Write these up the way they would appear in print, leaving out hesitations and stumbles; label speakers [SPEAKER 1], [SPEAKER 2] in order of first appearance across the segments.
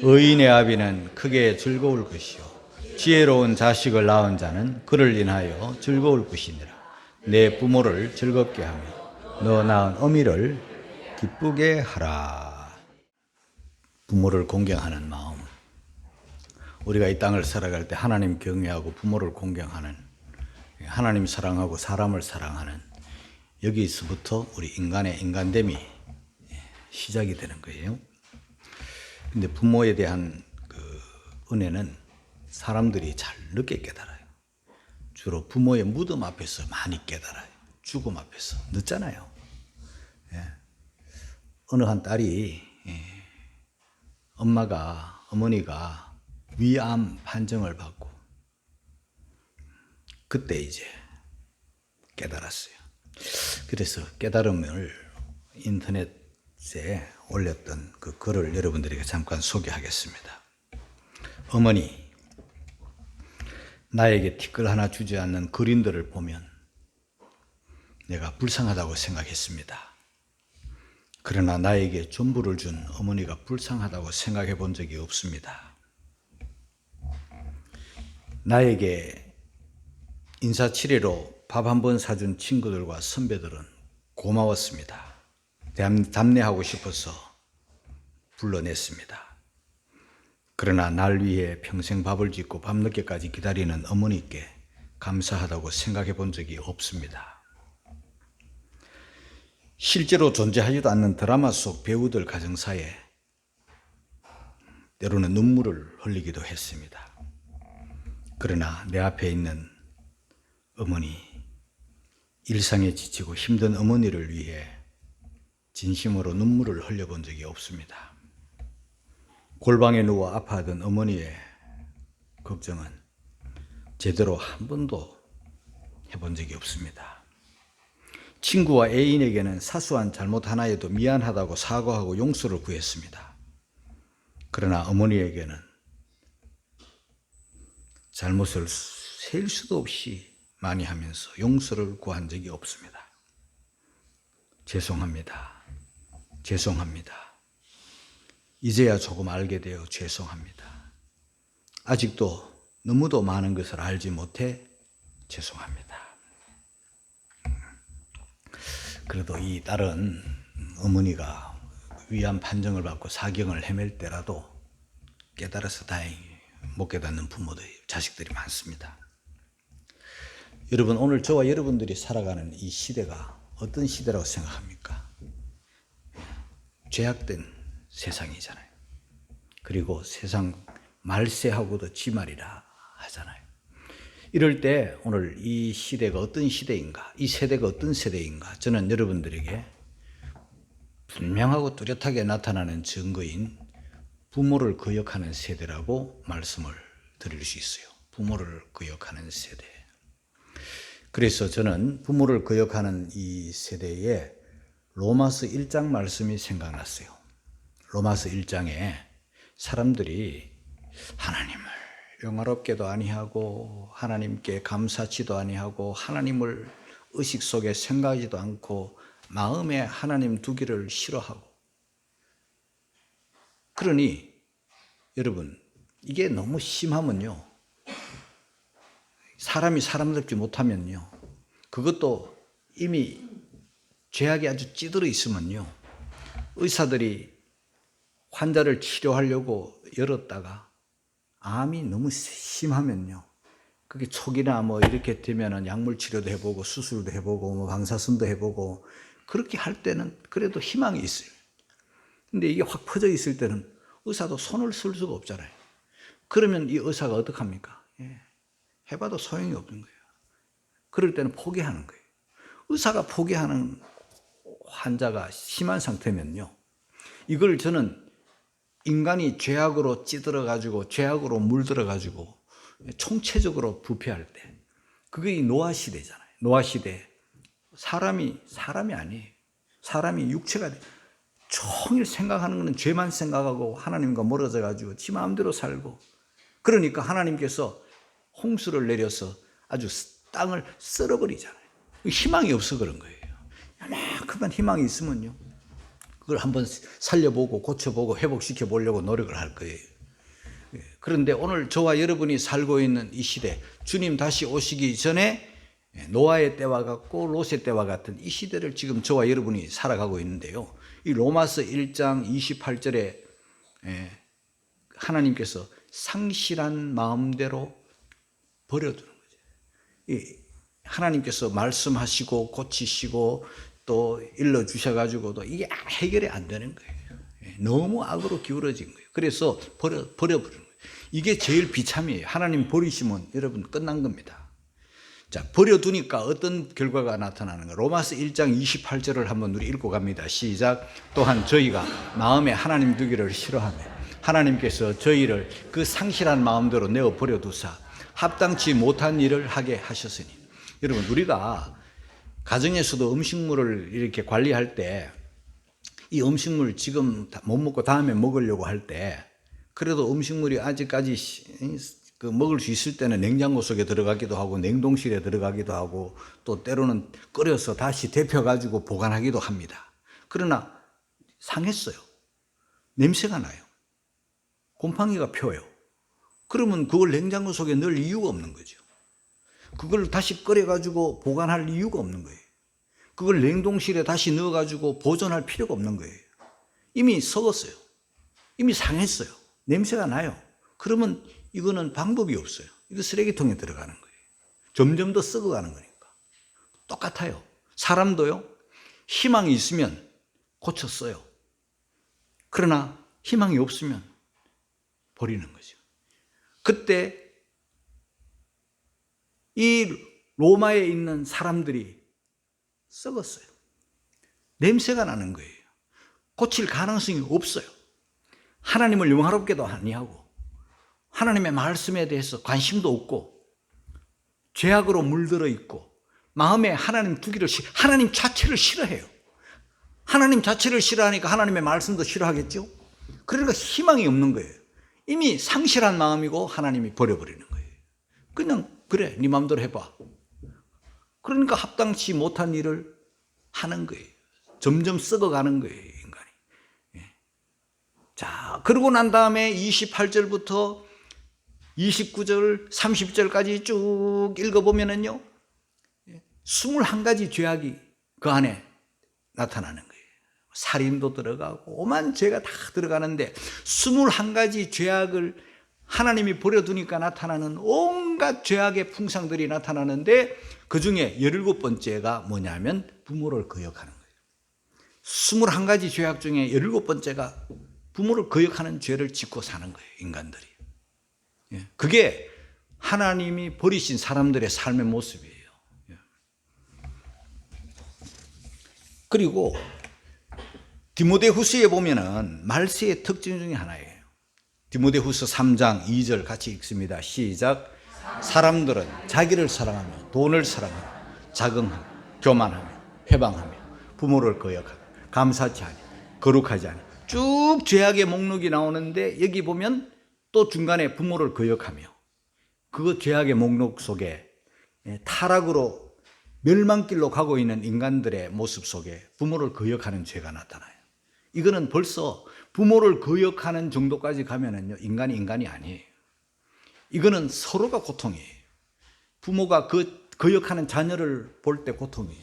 [SPEAKER 1] 의인의 아비는 크게 즐거울 것이요 지혜로운 자식을 낳은 자는 그를 인하여 즐거울 것이니라. 내 부모를 즐겁게 하며 너 낳은 어미를 기쁘게 하라. 부모를 공경하는 마음. 우리가 이 땅을 살아갈 때 하나님 경외하고 부모를 공경하는, 하나님 사랑하고 사람을 사랑하는, 여기서부터 우리 인간의 인간됨이 시작이 되는 거예요. 근데 부모에 대한 그 은혜는 사람들이 잘 늦게 깨달아요. 주로 부모의 무덤 앞에서 많이 깨달아요. 죽음 앞에서 늦잖아요. 어느 한 딸이 어머니가 위암 판정을 받고 그때 이제 깨달았어요. 그래서 깨달음을 인터넷에 올렸던 그 글을 여러분들에게 잠깐 소개하겠습니다. 어머니, 나에게 티끌 하나 주지 않는 그린들을 보면 내가 불쌍하다고 생각했습니다. 그러나 나에게 전부를 준 어머니가 불쌍하다고 생각해 본 적이 없습니다. 나에게 인사치레로 밥 한 번 사준 친구들과 선배들은 고마웠습니다. 답례하고 싶어서 불러냈습니다. 그러나 날 위해 평생 밥을 짓고 밤늦게까지 기다리는 어머니께 감사하다고 생각해 본 적이 없습니다. 실제로 존재하지도 않는 드라마 속 배우들 가정사에 때로는 눈물을 흘리기도 했습니다. 그러나 내 앞에 있는 어머니, 일상에 지치고 힘든 어머니를 위해 진심으로 눈물을 흘려본 적이 없습니다. 골방에 누워 아파하던 어머니의 걱정은 제대로 한 번도 해본 적이 없습니다. 친구와 애인에게는 사소한 잘못 하나에도 미안하다고 사과하고 용서를 구했습니다. 그러나 어머니에게는 잘못을 셀 수도 없이 많이 하면서 용서를 구한 적이 없습니다. 죄송합니다. 죄송합니다. 이제야 조금 알게 되어 죄송합니다. 아직도 너무도 많은 것을 알지 못해 죄송합니다. 그래도 이 딸은 어머니가 위암 판정을 받고 사경을 헤맬 때라도 깨달아서 다행히 못 깨닫는 부모들, 자식들이 많습니다. 여러분, 오늘 저와 여러분들이 살아가는 이 시대가 어떤 시대라고 생각합니까? 죄악된 세상이잖아요. 그리고 세상 말세하고도 지말이라 하잖아요. 이럴 때 오늘 이 시대가 어떤 시대인가, 이 세대가 어떤 세대인가, 저는 여러분들에게 분명하고 뚜렷하게 나타나는 증거인 부모를 거역하는 세대라고 말씀을 드릴 수 있어요. 부모를 거역하는 세대. 그래서 저는 부모를 거역하는 이 세대에 로마서 1장 말씀이 생각났어요. 로마서 1장에 사람들이 하나님을 영화롭게도 아니하고 하나님께 감사치도 아니하고 하나님을 의식 속에 생각하지도 않고 마음에 하나님 두기를 싫어하고, 그러니 여러분, 이게 너무 심하면요, 사람이 사람답지 못하면요, 그것도 이미 죄악이 아주 찌들어 있으면요, 의사들이 환자를 치료하려고 열었다가 암이 너무 심하면요, 그게 초기나 뭐 이렇게 되면은 약물 치료도 해보고 수술도 해보고 뭐 방사선도 해보고 그렇게 할 때는 그래도 희망이 있어요. 근데 이게 확 퍼져 있을 때는 의사도 손을 쓸 수가 없잖아요. 그러면 이 의사가 어떡합니까? 해봐도 소용이 없는 거예요. 그럴 때는 포기하는 거예요. 의사가 포기하는 환자가 심한 상태면요, 이걸 저는 인간이 죄악으로 찌들어가지고 죄악으로 물들어가지고 총체적으로 부패할 때, 그게 이 노아 시대잖아요. 노아 시대 사람이 아니에요. 사람이 육체가 돼. 종일 생각하는 것은 죄만 생각하고 하나님과 멀어져가지고 지 마음대로 살고, 그러니까 하나님께서 홍수를 내려서 아주 땅을 썰어버리잖아요. 희망이 없어 그런 거예요. 요만큼만 희망이 있으면요, 그걸 한번 살려보고 고쳐보고 회복시켜 보려고 노력을 할 거예요. 그런데 오늘 저와 여러분이 살고 있는 이 시대, 주님 다시 오시기 전에 노아의 때와 같고 롯의 때와 같은 이 시대를 지금 저와 여러분이 살아가고 있는데요. 이 로마서 1장 28절에 하나님께서 상실한 마음대로 버려두는 거죠. 하나님께서 말씀하시고 고치시고 또 일러주셔가지고도 이게 해결이 안 되는 거예요. 너무 악으로 기울어진 거예요. 그래서 버려버리는 거예요. 이게 제일 비참이에요. 하나님 버리시면 여러분 끝난 겁니다. 자, 버려두니까 어떤 결과가 나타나는 가 로마서 1장 28절을 한번 우리 읽고 갑니다. 시작. 또한 저희가 마음에 하나님 두기를 싫어하며 하나님께서 저희를 그 상실한 마음대로 내어 버려두사 합당치 못한 일을 하게 하셨으니. 여러분, 우리가 가정에서도 음식물을 이렇게 관리할 때 이 음식물 지금 못 먹고 다음에 먹으려고 할 때 그래도 음식물이 아직까지 먹을 수 있을 때는 냉장고 속에 들어가기도 하고 냉동실에 들어가기도 하고 또 때로는 끓여서 다시 데펴가지고 보관하기도 합니다. 그러나 상했어요. 냄새가 나요. 곰팡이가 펴요. 그러면 그걸 냉장고 속에 넣을 이유가 없는 거죠. 그걸 다시 끓여가지고 보관할 이유가 없는 거예요. 그걸 냉동실에 다시 넣어가지고 보존할 필요가 없는 거예요. 이미 썩었어요. 이미 상했어요. 냄새가 나요. 그러면 이거는 방법이 없어요. 이거 쓰레기통에 들어가는 거예요. 점점 더 썩어가는 거니까. 똑같아요. 사람도요, 희망이 있으면 고쳤어요. 그러나 희망이 없으면 버리는 거죠. 그때 이 로마에 있는 사람들이 썩었어요. 냄새가 나는 거예요. 고칠 가능성이 없어요. 하나님을 영화롭게도 아니하고 하나님의 말씀에 대해서 관심도 없고 죄악으로 물들어 있고 마음에 하나님 두기를 하나님 자체를 싫어해요. 하나님 자체를 싫어하니까 하나님의 말씀도 싫어하겠죠. 그러니까 희망이 없는 거예요. 이미 상실한 마음이고 하나님이 버려버리는 거예요. 그냥 그래 네 마음대로 해봐. 그러니까 합당치 못한 일을 하는 거예요. 점점 썩어가는 거예요, 인간이. 자, 그러고 난 다음에 28절부터 29절, 30절까지 쭉 읽어보면은요, 21가지 죄악이 그 안에 나타나는 거예요. 살인도 들어가고 오만 죄가 다 들어가는데 21가지 죄악을 하나님이 버려두니까 나타나는 온갖 죄악의 풍상들이 나타나는데 그 중에 17번째가 뭐냐면 부모를 거역하는 거예요. 21가지 죄악 중에 17번째가 부모를 거역하는 죄를 짓고 사는 거예요, 인간들이. 그게 하나님이 버리신 사람들의 삶의 모습이에요. 그리고 디모데후서에 보면은 말세의 특징 중에 하나예요. 디모데후서 3장 2절 같이 읽습니다. 시작. 사람들은 자기를 사랑하며 돈을 사랑하며 자긍하며 교만하며 회방하며 부모를 거역하며 감사치 않으며 거룩하지 않으며 쭉 죄악의 목록이 나오는데 여기 보면 또 중간에 부모를 거역하며 그 죄악의 목록 속에 타락으로 멸망길로 가고 있는 인간들의 모습 속에 부모를 거역하는 죄가 나타나요. 이거는 벌써 부모를 거역하는 정도까지 가면은요, 인간이 아니에요. 이거는 서로가 고통이에요. 부모가 그 거역하는 자녀를 볼 때 고통이에요.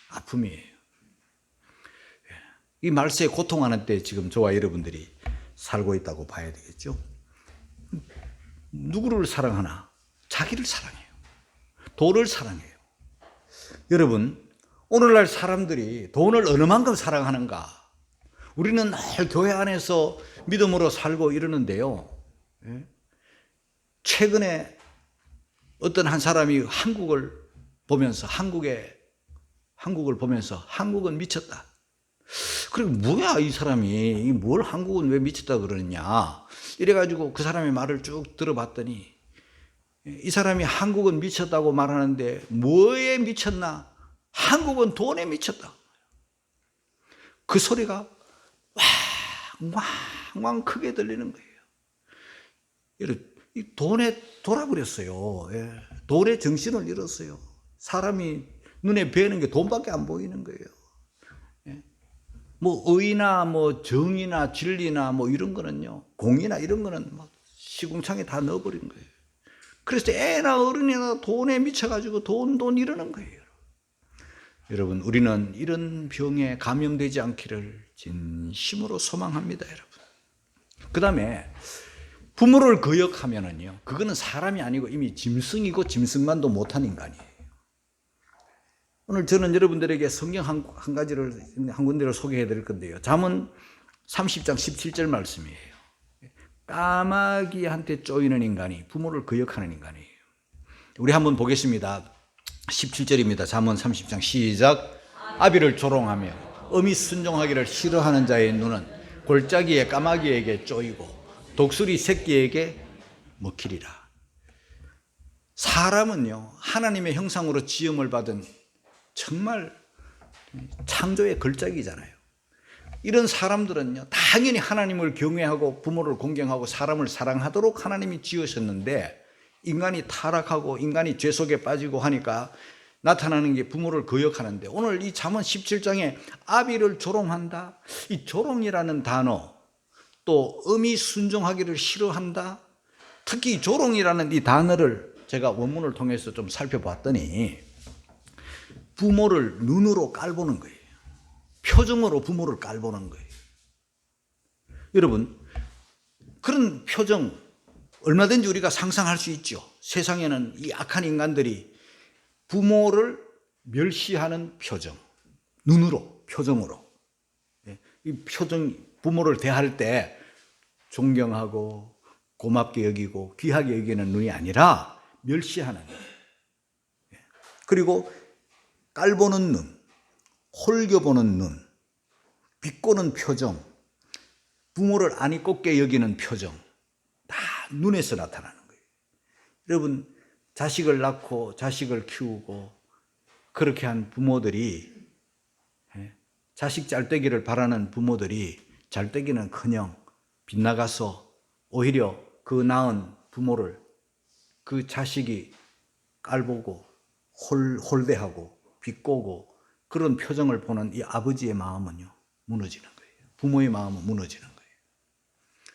[SPEAKER 1] 아픔이에요. 이 말세에 고통하는 때 지금 저와 여러분들이 살고 있다고 봐야 되겠죠. 누구를 사랑하나? 자기를 사랑해요. 돈을 사랑해요. 여러분, 오늘날 사람들이 돈을 어느 만큼 사랑하는가? 우리는 늘 교회 안에서 믿음으로 살고 이러는데요. 최근에 어떤 한 사람이 한국을 보면서 한국은 미쳤다. 그리고 뭐야 이 사람이 뭘 한국은 왜 미쳤다 그러느냐 이래가지고 그 사람의 말을 쭉 들어봤더니 이 사람이 한국은 미쳤다고 말하는데 뭐에 미쳤나? 한국은 돈에 미쳤다. 그 소리가 왕왕 크게 들리는 거예요. 이 돈에 돌아버렸어요. 돈에 정신을 잃었어요. 사람이 눈에 뵈는 게 돈밖에 안 보이는 거예요. 뭐 의나 뭐 정의나 진리나 뭐 이런 거는요, 공의나 이런 거는 뭐 시궁창에 다 넣어버린 거예요. 그래서 애나 어른이나 돈에 미쳐가지고 돈 이러는 거예요. 여러분, 우리는 이런 병에 감염되지 않기를 진심으로 소망합니다, 여러분. 그 다음에 부모를 거역하면은요, 그거는 사람이 아니고 이미 짐승이고 짐승만도 못한 인간이에요. 오늘 저는 여러분들에게 성경 한 가지를, 한 군데를 소개해 드릴 건데요. 잠언 30장 17절 말씀이에요. 까마귀한테 쪼이는 인간이 부모를 거역하는 인간이에요. 우리 한번 보겠습니다. 17절입니다. 잠언 30장 시작. 아비를 조롱하며 어미 순종하기를 싫어하는 자의 눈은 골짜기에 까마귀에게 쪼이고 독수리 새끼에게 먹히리라. 사람은요, 하나님의 형상으로 지음을 받은 정말 창조의 걸작이잖아요. 이런 사람들은요, 당연히 하나님을 경외하고 부모를 공경하고 사람을 사랑하도록 하나님이 지으셨는데, 인간이 타락하고 인간이 죄 속에 빠지고 하니까 나타나는 게 부모를 거역하는데, 오늘 이 잠언 17장에 아비를 조롱한다, 이 조롱이라는 단어, 또 음이 순종하기를 싫어한다, 특히 조롱이라는 이 단어를 제가 원문을 통해서 좀 살펴봤더니 부모를 눈으로 깔보는 거예요. 표정으로 부모를 깔보는 거예요. 여러분, 그런 표정 얼마든지 우리가 상상할 수 있죠. 세상에는 이 악한 인간들이 부모를 멸시하는 표정, 눈으로, 표정으로. 이 표정, 부모를 대할 때 존경하고 고맙게 여기고 귀하게 여기는 눈이 아니라 멸시하는 눈. 그리고 깔보는 눈, 홀겨보는 눈, 비꼬는 표정, 부모를 아니 꼽게 여기는 표정, 다 눈에서 나타나는 거예요. 여러분, 자식을 낳고 자식을 키우고 그렇게 한 부모들이, 자식 잘되기를 바라는 부모들이 잘되기는커녕 빗나가서 오히려 그 낳은 부모를 그 자식이 깔보고 홀대하고 비꼬고 그런 표정을 보는 이 아버지의 마음은요, 무너지는 거예요. 부모의 마음은 무너지는 거예요.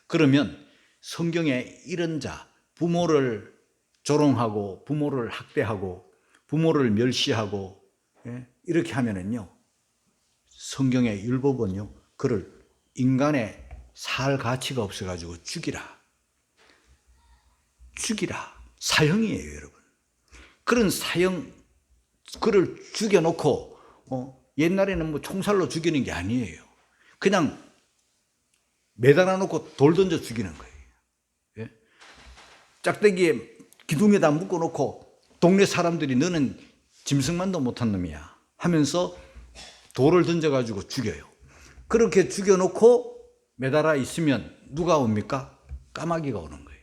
[SPEAKER 1] 그러면 성경에 이런 자, 부모를 조롱하고 부모를 학대하고 부모를 멸시하고 이렇게 하면은요, 성경의 율법은요, 그를 인간의 살 가치가 없어가지고 죽이라, 사형이에요, 여러분. 그런 사형, 그를 죽여놓고 옛날에는 뭐 총살로 죽이는 게 아니에요. 그냥 매달아 놓고 돌 던져 죽이는 거예요. 예? 짝대기에 기둥에다 묶어놓고 동네 사람들이 너는 짐승만도 못한 놈이야 하면서 돌을 던져가지고 죽여요. 그렇게 죽여놓고 매달아 있으면 누가 옵니까? 까마귀가 오는 거예요.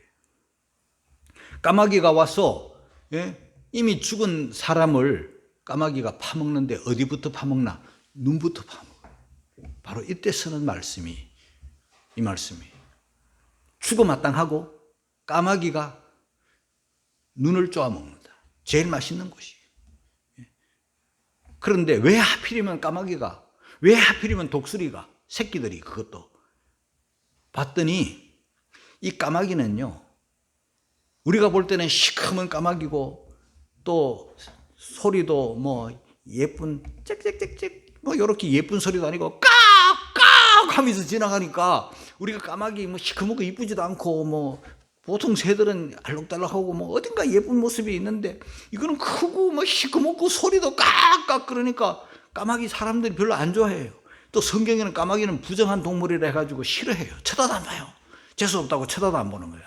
[SPEAKER 1] 까마귀가 와서 이미 죽은 사람을 까마귀가 파먹는데 어디부터 파먹나? 눈부터 파먹어요. 바로 이때 쓰는 말씀이 이 말씀이에요. 죽어마땅하고 까마귀가 눈을 쪼아먹는다. 제일 맛있는 곳이에요. 그런데 왜 하필이면 까마귀가, 왜 하필이면 독수리가, 새끼들이 그것도 봤더니 이 까마귀는요, 우리가 볼 때는 시커먼 까마귀고 또 소리도 뭐 예쁜 짹짹짹짹 뭐 이렇게 예쁜 소리도 아니고 깍깍 하면서 지나가니까 우리가 까마귀 뭐 시커멓고 이쁘지도 않고 뭐 보통 새들은 알록달록하고 뭐 어딘가 예쁜 모습이 있는데 이거는 크고 뭐 시커멓고 소리도 깍깍 그러니까 까마귀 사람들이 별로 안 좋아해요. 또 성경에는 까마귀는 부정한 동물이라 해가지고 싫어해요. 쳐다도 안 봐요. 재수없다고 쳐다도 안 보는 거예요.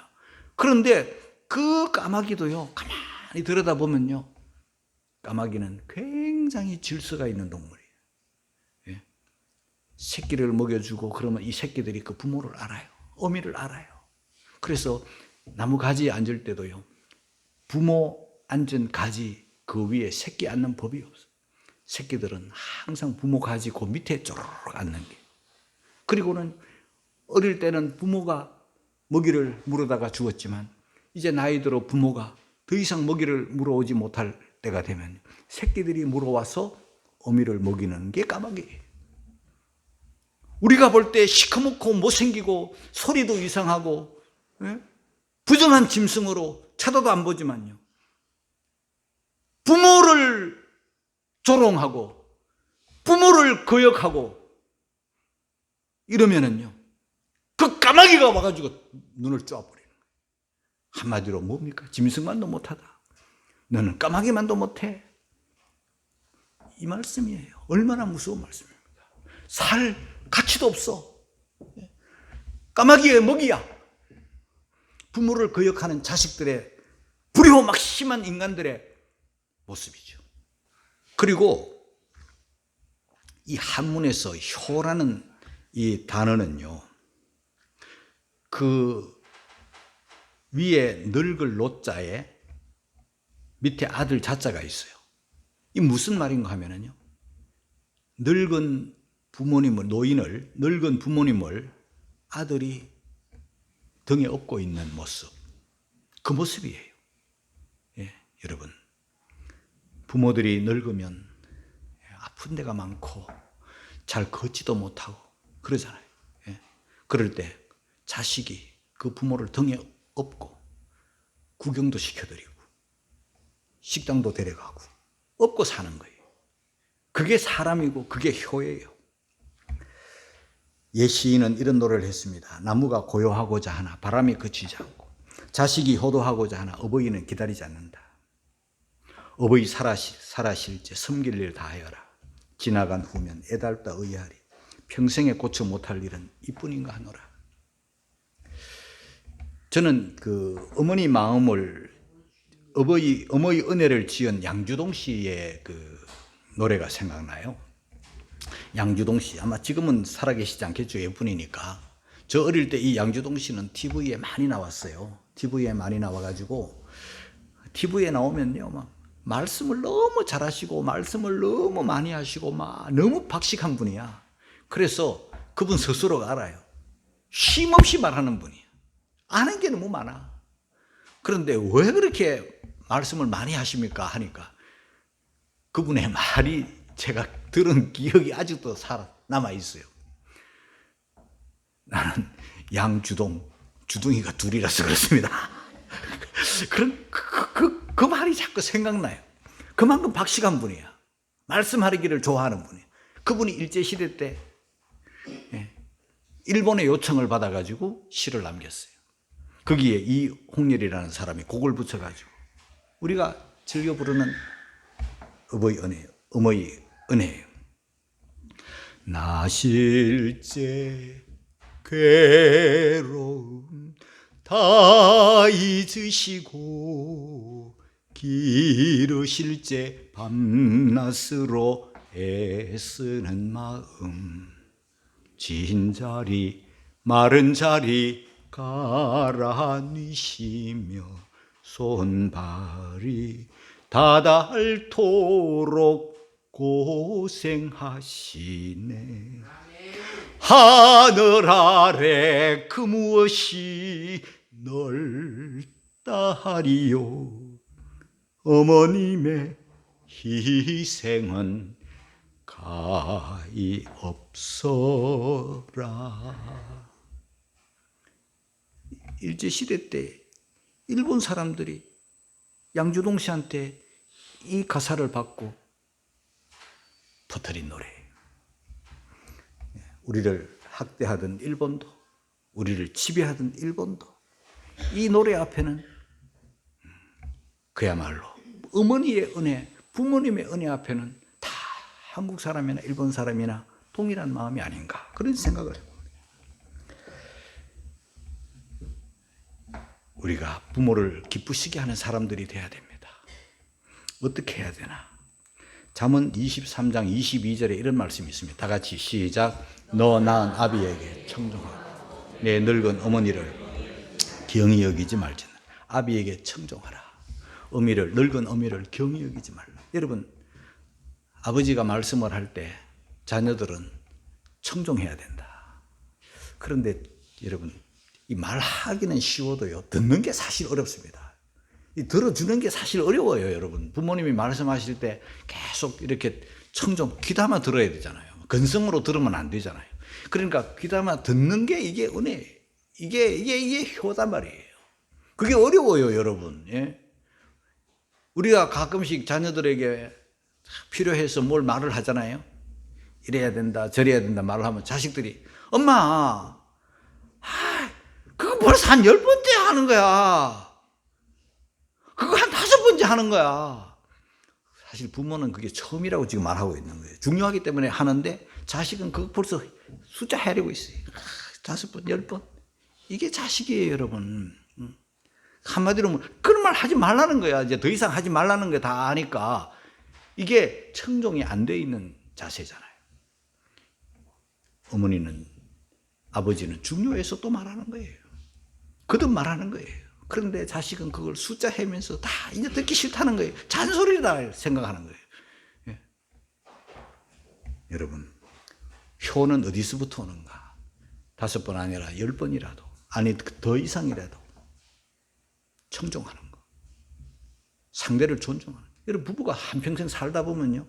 [SPEAKER 1] 그런데 그 까마귀도요, 가만히 들여다보면요, 까마귀는 굉장히 질서가 있는 동물이에요. 예? 새끼를 먹여주고 그러면 이 새끼들이 그 부모를 알아요. 어미를 알아요. 그래서 나무 가지에 앉을 때도요, 부모 앉은 가지 그 위에 새끼 앉는 법이 없어요. 새끼들은 항상 부모 가지 그 밑에 쪼르륵 앉는 게. 그리고는 어릴 때는 부모가 먹이를 물어다가 주었지만 이제 나이 들어 부모가 더 이상 먹이를 물어오지 못할 때가 되면 새끼들이 물어와서 어미를 먹이는 게 까마귀예요. 우리가 볼 때 시커멓고 못생기고 소리도 이상하고 부정한 짐승으로 쳐다도 안 보지만요, 부모를 조롱하고 부모를 거역하고 이러면은요, 그 까마귀가 와가지고 눈을 쪼아버리는 거예요. 한마디로 뭡니까? 짐승만도 못하다, 너는 까마귀만도 못해, 이 말씀이에요. 얼마나 무서운 말씀입니다. 살 가치도 없어, 까마귀의 먹이야. 부모를 거역하는 자식들의 불효막심한 인간들의 모습이죠. 그리고 이 한문에서 효라는 이 단어는요, 그 위에 늙을 노자에 밑에 아들 자자가 있어요. 이 무슨 말인가 하면은요, 늙은 부모님을 아들이 등에 업고 있는 모습, 그 모습이에요. 여러분, 부모들이 늙으면 아픈 데가 많고 잘 걷지도 못하고 그러잖아요. 그럴 때 자식이 그 부모를 등에 업고 구경도 시켜드리고 식당도 데려가고 업고 사는 거예요. 그게 사람이고 그게 효예요. 옛 시인은 이런 노래를 했습니다. 나무가 고요하고자 하나 바람이 그치지 않고, 자식이 효도하고자 하나 어버이는 기다리지 않는다. 어버이 살아실제 섬길 일 다하여라. 지나간 후면 애달다 의아하리. 평생에 고쳐 못할 일은 이뿐인가 하노라. 저는 그 어머니 마음을, 어머니 은혜를 지은 양주동 씨의 그 노래가 생각나요. 양주동 씨, 아마 지금은 살아계시지 않겠죠. 예쁜이니까. 저 어릴 때 이 양주동 씨는 TV에 많이 나왔어요. TV에 많이 나와가지고, TV에 나오면요, 막 말씀을 너무 잘하시고 말씀을 너무 많이 하시고 막 너무 박식한 분이야. 그래서 그분 스스로가 알아요. 쉼없이 말하는 분이야. 아는 게 너무 많아. 그런데 왜 그렇게 말씀을 많이 하십니까 하니까, 그분의 말이 제가 들은 기억이 아직도 남아 있어요. 나는 주둥이가 둘이라서 그렇습니다. 그 말이 자꾸 생각나요. 그만큼 박식한 분이야. 말씀하기를 좋아하는 분이야. 그분이 일제시대 때 일본의 요청을 받아가지고 시를 남겼어요. 거기에 이홍렬이라는 사람이 곡을 붙여가지고 우리가 즐겨 부르는 어머니 은혜예요. 나실제 괴로움 다 잊으시고 기르실제 밤낮으로 애쓰는 마음, 진자리 마른 자리 갈아뉘시며 손발이 다닳도록 고생하시네. 하늘 아래 그 무엇이 넓다 하리요. 어머님의 희생은 가히 없어라. 일제시대 때 일본 사람들이 양주동 씨한테 이 가사를 받고 터뜨린 노래예요. 우리를 학대하던 일본도, 우리를 지배하던 일본도 이 노래 앞에는 그야말로 어머니의 은혜, 부모님의 은혜 앞에는 다 한국 사람이나 일본 사람이나 동일한 마음이 아닌가, 그런 생각을 해봅니다. 우리가 부모를 기쁘시게 하는 사람들이 돼야 됩니다. 어떻게 해야 되나? 잠언 23장 22절에 이런 말씀이 있습니다. 다 같이 시작. 너 낳은 아비에게 청종하라. 내 늙은 어머니를 경히 여기지 말지는. 아비에게 청종하라. 늙은 어미를 경히 여기지 말라. 여러분, 아버지가 말씀을 할 때 자녀들은 청종해야 된다. 그런데 여러분, 이 말하기는 쉬워도요, 듣는 게 사실 어렵습니다. 이 들어주는 게 사실 어려워요, 여러분. 부모님이 말씀하실 때 계속 이렇게 귀담아 들어야 되잖아요. 근성으로 들으면 안 되잖아요. 그러니까 귀담아 듣는 게 이게 은혜, 이게 효단 말이에요. 그게 어려워요, 여러분. 예? 우리가 가끔씩 자녀들에게 필요해서 뭘 말을 하잖아요. 이래야 된다, 저래야 된다 말을 하면 자식들이 엄마, 그거 벌써 한 10번째 하는 거야. 그거 한 5번째 하는 거야. 사실 부모는 그게 처음이라고 지금 말하고 있는 거예요. 중요하기 때문에 하는데 자식은 그거 벌써 숫자 하려고 있어요. 5번, 10번. 이게 자식이에요, 여러분. 한마디로 그런 말 하지 말라는 거야. 이제 더 이상 하지 말라는 게 다 아니까. 이게 청종이 안 돼 있는 자세잖아요. 어머니는, 아버지는 중요해서 또 말하는 거예요. 거듭 말하는 거예요. 그런데 자식은 그걸 숫자 해면서 다 이제 듣기 싫다는 거예요. 잔소리다 생각하는 거예요. 예. 여러분, 효는 어디서부터 오는가? 5번 아니라 10번이라도, 아니 더 이상이라도 청종하는 거. 상대를 존중하는 거. 여러분, 부부가 한평생 살다 보면요,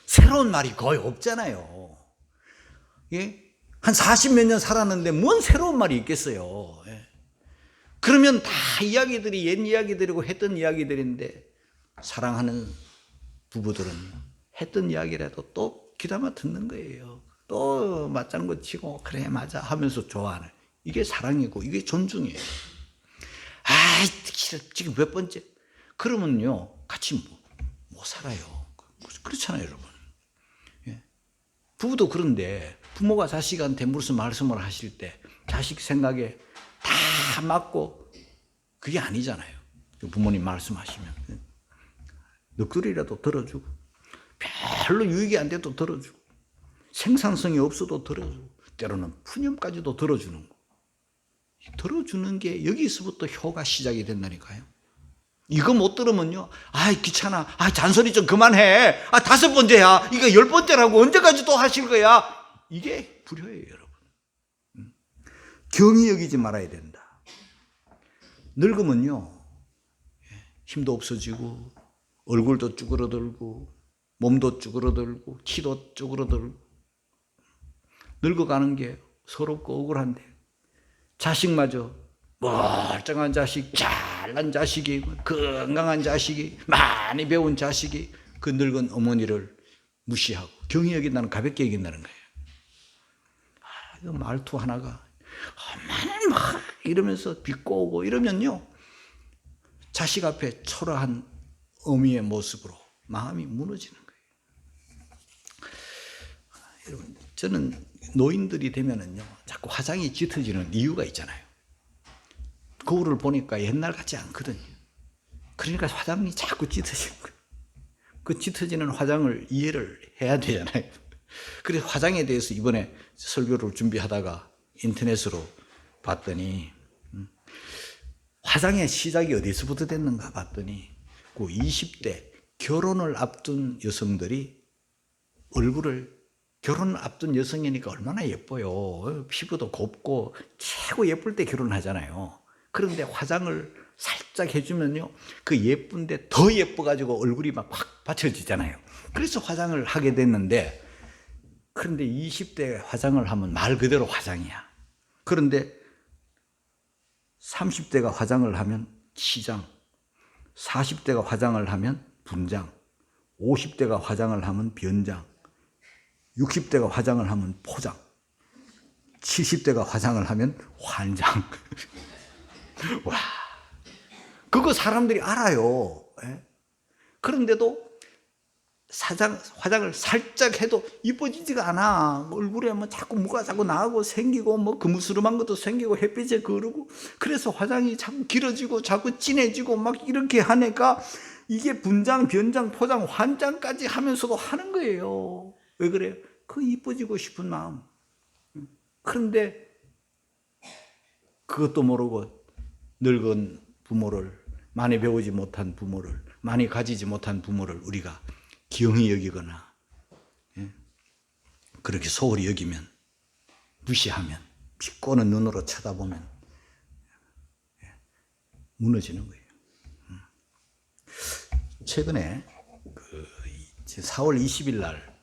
[SPEAKER 1] 새로운 말이 거의 없잖아요. 예? 한 40몇 년 살았는데 뭔 새로운 말이 있겠어요. 예. 그러면 다 이야기들이 옛 이야기들이고 했던 이야기들인데, 사랑하는 부부들은 했던 이야기라도 또 귀담아 듣는 거예요. 또 맞장구 치고 그래 맞아 하면서 좋아하는, 이게 사랑이고 이게 존중이에요. 아이 지금 몇 번째? 그러면요 같이 못 살아요. 그렇잖아요, 여러분. 예. 부부도 그런데 부모가 자식한테 무슨 말씀을 하실 때 자식 생각에 다 맞고 그게 아니잖아요. 부모님 말씀하시면 넋두리라도 들어주고, 별로 유익이 안 돼도 들어주고, 생산성이 없어도 들어주고, 때로는 푸념까지도 들어주는 거. 들어주는 게 여기서부터 효가 시작이 된다니까요. 이거 못 들으면요, 아이 귀찮아, 잔소리 좀 그만해, 5번째야, 이거 10번째라고 언제까지 또 하실 거야. 이게 불효예요, 여러분. 경히 여기지 말아야 된다. 늙으면요 힘도 없어지고, 얼굴도 쭈그러들고, 몸도 쭈그러들고, 키도 쭈그러들고, 늙어가는 게 서럽고 억울한데, 자식마저 멀쩡한 자식, 잘난 자식이, 건강한 자식이, 많이 배운 자식이 그 늙은 어머니를 무시하고 경히 여긴다는, 가볍게 여긴다는 거예요. 이 말투 하나가 엄마는 막 이러면서 비꼬고 이러면요, 자식 앞에 초라한 어미의 모습으로 마음이 무너지는 거예요. 여러분, 저는 노인들이 되면은요 자꾸 화장이 짙어지는 이유가 있잖아요. 거울을 보니까 옛날 같지 않거든요. 그러니까 화장이 자꾸 짙어지는 거예요. 그 짙어지는 화장을 이해를 해야 되잖아요. 그래서 화장에 대해서 이번에 설교를 준비하다가 인터넷으로 봤더니 화장의 시작이 어디서부터 됐는가 봤더니 그 20대 결혼을 앞둔 여성들이 결혼을 앞둔 여성이니까 얼마나 예뻐요. 피부도 곱고 최고 예쁠 때 결혼하잖아요. 그런데 화장을 살짝 해주면요, 그 예쁜데 더 예뻐가지고 얼굴이 막 확 받쳐지잖아요. 그래서 화장을 하게 됐는데, 그런데 20대 화장을 하면 말 그대로 화장이야. 그런데 30대가 화장을 하면 치장, 40대가 화장을 하면 분장, 50대가 화장을 하면 변장, 60대가 화장을 하면 포장, 70대가 화장을 하면 환장. 와, 그거 사람들이 알아요. 예? 그런데도 화장을 살짝 해도 이뻐지지가 않아. 얼굴에 뭐 자꾸 뭐가 자꾸 나고 생기고, 뭐 그무스름한 것도 생기고, 햇빛에 거르고, 그래서 화장이 자꾸 길어지고 자꾸 진해지고 막 이렇게 하니까 이게 분장, 변장, 포장, 환장까지 하면서도 하는 거예요. 왜 그래요? 그 이뻐지고 싶은 마음. 그런데 그것도 모르고 늙은 부모를, 많이 배우지 못한 부모를, 많이 가지지 못한 부모를 우리가 기형이 여기거나 그렇게 소홀히 여기면, 무시하면, 비꼬는 눈으로 쳐다보면 무너지는 거예요. 최근에 4월 20일 날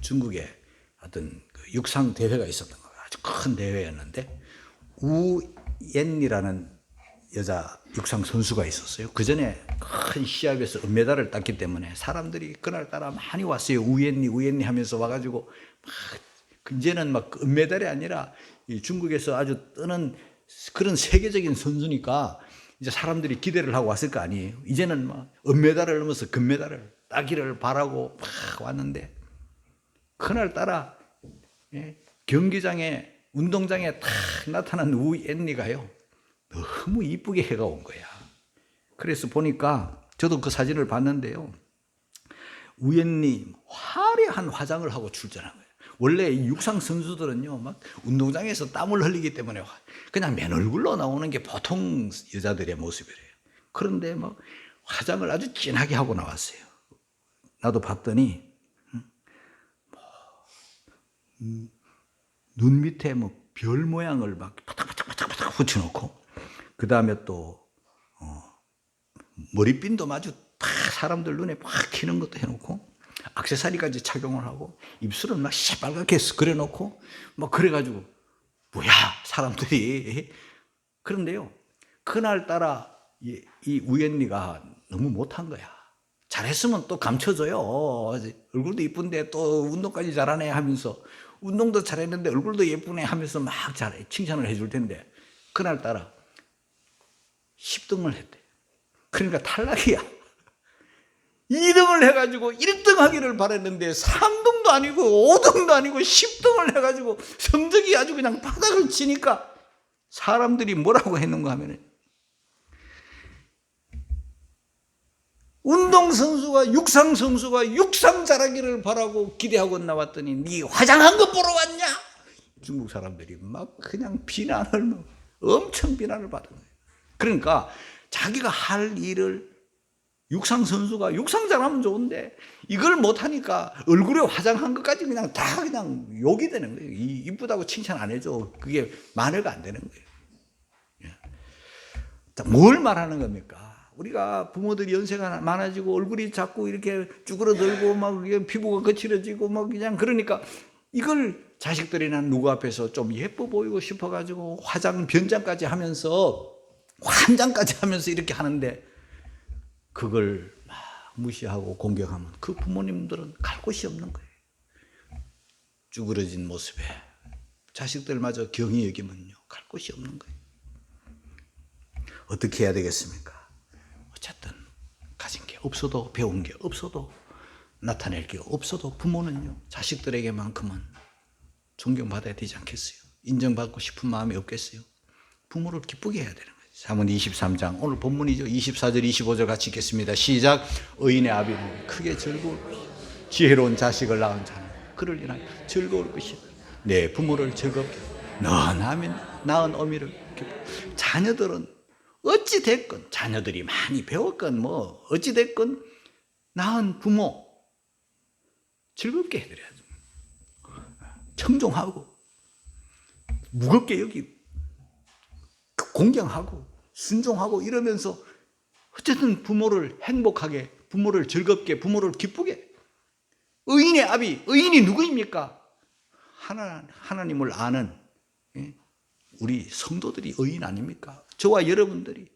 [SPEAKER 1] 중국의 어떤 육상 대회가 있었던 거예요. 아주 큰 대회였는데 우옌리라는 여자 육상 선수가 있었어요. 그 전에 큰 시합에서 은메달을 땄기 때문에 사람들이 그날따라 많이 왔어요. 우옌리 하면서 와가지고 막 이제는 막 은메달이 아니라 중국에서 아주 뜨는 그런 세계적인 선수니까 이제 사람들이 기대를 하고 왔을 거 아니에요. 이제는 막 은메달을 넘어서 금메달을 따기를 바라고 막 왔는데 그날따라 경기장에 운동장에 탁 나타난 우옌리가요 너무 이쁘게 해가 온 거야. 그래서 보니까 저도 그 사진을 봤는데요. 우옌리 화려한 화장을 하고 출전한 거예요. 원래 육상 선수들은요, 막 운동장에서 땀을 흘리기 때문에 그냥 맨 얼굴로 나오는 게 보통 여자들의 모습이래요. 그런데 막 화장을 아주 진하게 하고 나왔어요. 나도 봤더니 눈 밑에 뭐 별 모양을 막 파닥파닥 붙여놓고 그 다음에 또 머리핀도 아주 다 사람들 눈에 팍 튀는 것도 해놓고 액세서리까지 착용을 하고 입술은 막 시뻘겋게 그려놓고 막 그래가지고 뭐야 사람들이. 그런데요 그날따라 이 우옌리가 너무 못한 거야. 잘했으면 또 감춰줘요. 얼굴도 이쁜데 또 운동까지 잘하네 하면서 운동도 잘했는데 얼굴도 예쁘네 하면서 막 잘해 칭찬을 해줄 텐데 그날따라 10등을 했대. 그러니까 탈락이야. 2등을 해가지고 1등 하기를 바랬는데 3등도 아니고 5등도 아니고 10등을 해가지고 성적이 아주 그냥 바닥을 치니까 사람들이 뭐라고 했는가 하면 운동선수가 육상선수가 육상 잘하기를 바라고 기대하고 나왔더니 네 화장한 거 보러 왔냐? 중국 사람들이 막 그냥 비난을 엄청 비난을 받은 거예요. 그러니까 자기가 할 일을 육상 선수가 육상 잘하면 좋은데 이걸 못하니까 얼굴에 화장한 것까지 그냥 다 그냥 욕이 되는 거예요. 이쁘다고 칭찬 안 해줘. 그게 만회가 안 되는 거예요. 뭘 말하는 겁니까? 우리가 부모들이 연세가 많아지고 얼굴이 자꾸 이렇게 쭈그러들고 막 피부가 거칠어지고 막 그냥 그러니까 이걸 자식들이나 누구 앞에서 좀 예뻐 보이고 싶어가지고 화장 변장까지 하면서 환장까지 하면서 이렇게 하는데 그걸 막 무시하고 공격하면 그 부모님들은 갈 곳이 없는 거예요. 쭈그러진 모습에 자식들마저 경히 여기면요 갈 곳이 없는 거예요. 어떻게 해야 되겠습니까? 어쨌든 가진 게 없어도 배운 게 없어도 나타낼 게 없어도 부모는요 자식들에게만큼은 존경받아야 되지 않겠어요? 인정받고 싶은 마음이 없겠어요? 부모를 기쁘게 해야 되는 거예요. 사무엘 23장 오늘 본문이죠. 24절 25절 같이 읽겠습니다. 시작. 의인의 아비는 크게 즐거울 것이요 지혜로운 자식을 낳은 자는 그를 인하여 즐거울 것이요 내 부모를 즐겁게 낳은 어미를 기쁘. 자녀들은 어찌 됐건 자녀들이 많이 배웠건 뭐 어찌 됐건 낳은 부모 즐겁게 해드려야죠. 청종하고 무겁게 여기고 공경하고 순종하고 이러면서 어쨌든 부모를 행복하게 부모를 즐겁게 부모를 기쁘게. 의인의 아비 의인이 누구입니까? 하나님을 아는 우리 성도들이 의인 아닙니까? 저와 여러분들이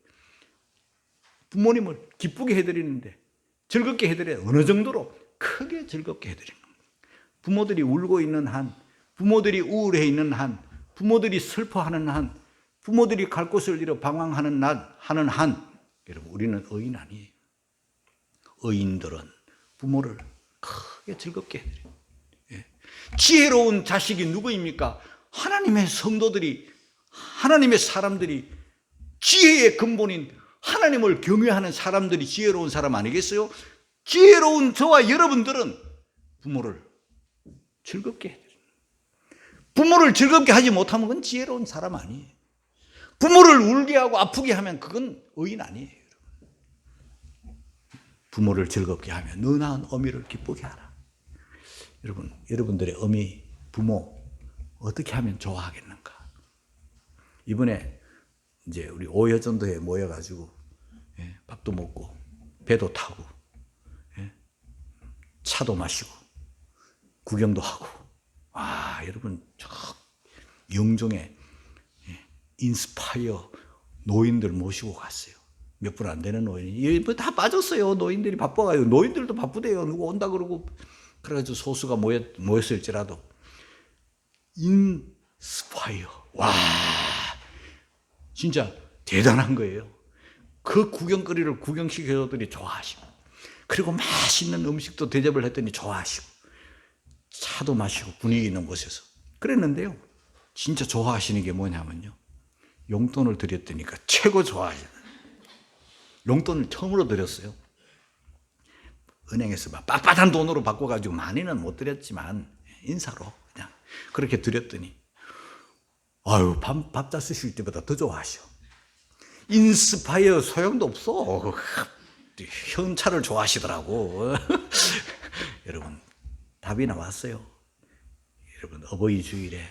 [SPEAKER 1] 부모님을 기쁘게 해드리는데 즐겁게 해드려야 어느 정도로 크게 즐겁게 해드리는 겁니다. 부모들이 울고 있는 한, 부모들이 우울해 있는 한, 부모들이 슬퍼하는 한, 부모들이 갈 곳을 잃어 방황하는 하는 한, 여러분 우리는 의인 아니에요. 의인들은 부모를 크게 즐겁게 해드려요. 지혜로운 자식이 누구입니까? 하나님의 성도들이 하나님의 사람들이 지혜의 근본인 하나님을 경외하는 사람들이 지혜로운 사람 아니겠어요? 지혜로운 저와 여러분들은 부모를 즐겁게 해야 돼요. 부모를 즐겁게 하지 못하면 그건 지혜로운 사람 아니에요. 부모를 울게 하고 아프게 하면 그건 의인 아니에요. 부모를 즐겁게 하면 너 낳은 어미를 기쁘게 하라. 여러분들의 어미, 부모 어떻게 하면 좋아하겠는가? 이번에 이제 우리 오여전도에 모여가지고 밥도 먹고 배도 타고 차도 마시고 구경도 하고 여러분 저 영종에 인스파이어 노인들 모시고 갔어요. 몇 분 안 되는 노인이 다 빠졌어요. 노인들이 바빠가지고 노인들도 바쁘대요. 누구 온다 그러고 그래가지고 소수가 모였을지라도 인스파이어 진짜 대단한 거예요. 그 구경거리를 구경시켜줬더니 좋아하시고 그리고 맛있는 음식도 대접을 했더니 좋아하시고 차도 마시고 분위기 있는 곳에서 그랬는데요. 진짜 좋아하시는 게 뭐냐면요. 용돈을 드렸더니까 최고 좋아하시는 용돈을 처음으로 드렸어요. 은행에서 막 빳빳한 돈으로 바꿔가지고 많이는 못 드렸지만 인사로 그냥 그렇게 드렸더니 밥 다 쓰실 때보다 더 좋아하셔. 인스파이어 소용도 없어. 현찰을 좋아하시더라고. 여러분 답이 나왔어요. 여러분 어버이 주일에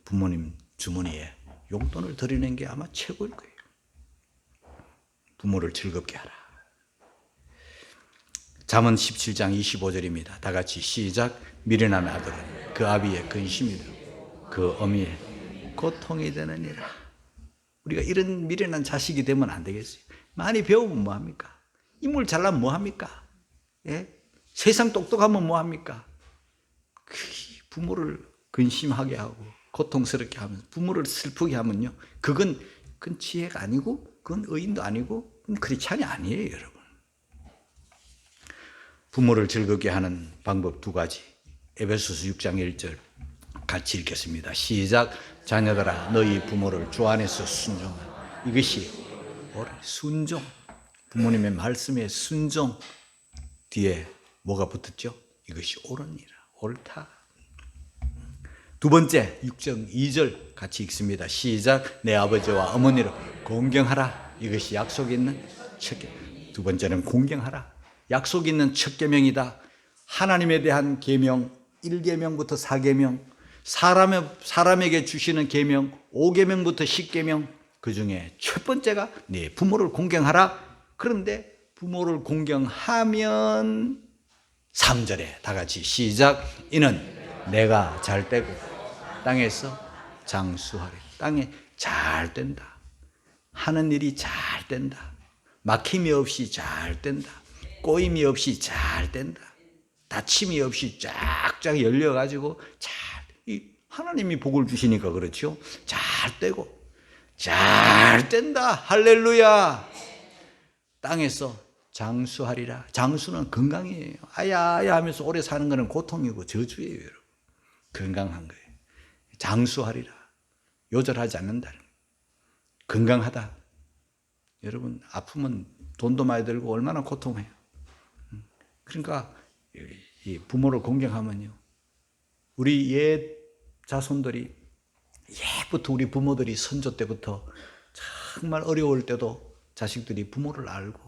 [SPEAKER 1] 부모님 주머니에 용돈을 드리는 게 아마 최고일 거예요. 부모를 즐겁게 하라. 잠언 17장 25절입니다. 다 같이 시작. 미련한 아들은 그 아비의 근심이 되고 그 어미의 고통이 되느니라. 우리가 이런 미련한 자식이 되면 안 되겠어요. 많이 배우면 뭐합니까? 인물 잘나면 뭐합니까? 세상 똑똑하면 뭐합니까? 부모를 근심하게 하고 고통스럽게 하면 부모를 슬프게 하면요. 그건 지혜가 아니고 그건 의인도 아니고 그건 크리스찬이 아니에요. 여러분. 부모를 즐겁게 하는 방법 두 가지. 에베소서 6장 1절 같이 읽겠습니다. 시작. 자녀들아 너희 부모를 주 안에서 순종하라. 이것이 순종. 부모님의 말씀에 순종 뒤에 뭐가 붙었죠? 이것이 옳으니라. 옳다. 두 번째 6장 2절 같이 읽습니다. 시작. 내 아버지와 어머니를 공경하라. 이것이 약속 있는 첫 계명. 두 번째는 공경하라. 약속 있는 첫 계명이다. 하나님에 대한 계명 1계명부터 4계명, 사람에게 주시는 계명 5계명부터 10계명, 그중에 첫 번째가 네 부모를 공경하라. 그런데 부모를 공경하면 3절에 다 같이 시작. 이는 내가 잘 되고 땅에서 장수하리. 땅에 잘 된다. 하는 일이 잘 된다. 막힘이 없이 잘 된다. 꼬임이 없이 잘 된다. 다침이 없이 쫙쫙 열려가지고 하나님이 복을 주시니까 그렇죠. 잘 되고 잘 된다. 할렐루야. 땅에서 장수하리라. 장수는 건강이에요. 아야 하면서 오래 사는 거는 고통이고 저주예요. 여러분. 건강한 거예요. 장수하리라. 요절하지 않는다. 건강하다. 여러분 아프면 돈도 많이 들고 얼마나 고통해요. 그러니까 이 부모를 공경하면요. 우리 옛 자손들이 옛부터 우리 부모들이 선조 때부터 정말 어려울 때도 자식들이 부모를 알고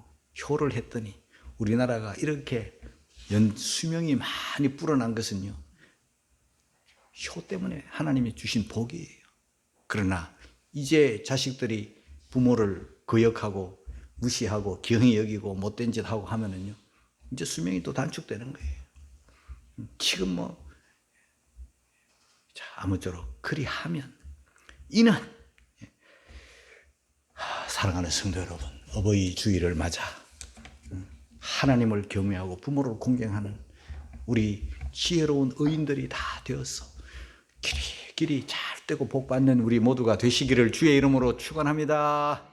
[SPEAKER 1] 효를 했더니 우리나라가 이렇게 수명이 많이 불어난 것은요. 효 때문에 하나님이 주신 복이에요. 그러나 이제 자식들이 부모를 거역하고 무시하고 경히 여기고 못된 짓 하고 하면은요. 이제 수명이 또 단축되는 거예요. 지금 아무쪼록 그리하면 이는 사랑하는 성도 여러분, 어버이 주일을 맞아 하나님을 경외하고 부모를 공경하는 우리 지혜로운 의인들이 다 되어서 길이 잘 되고 복 받는 우리 모두가 되시기를 주의 이름으로 축원합니다.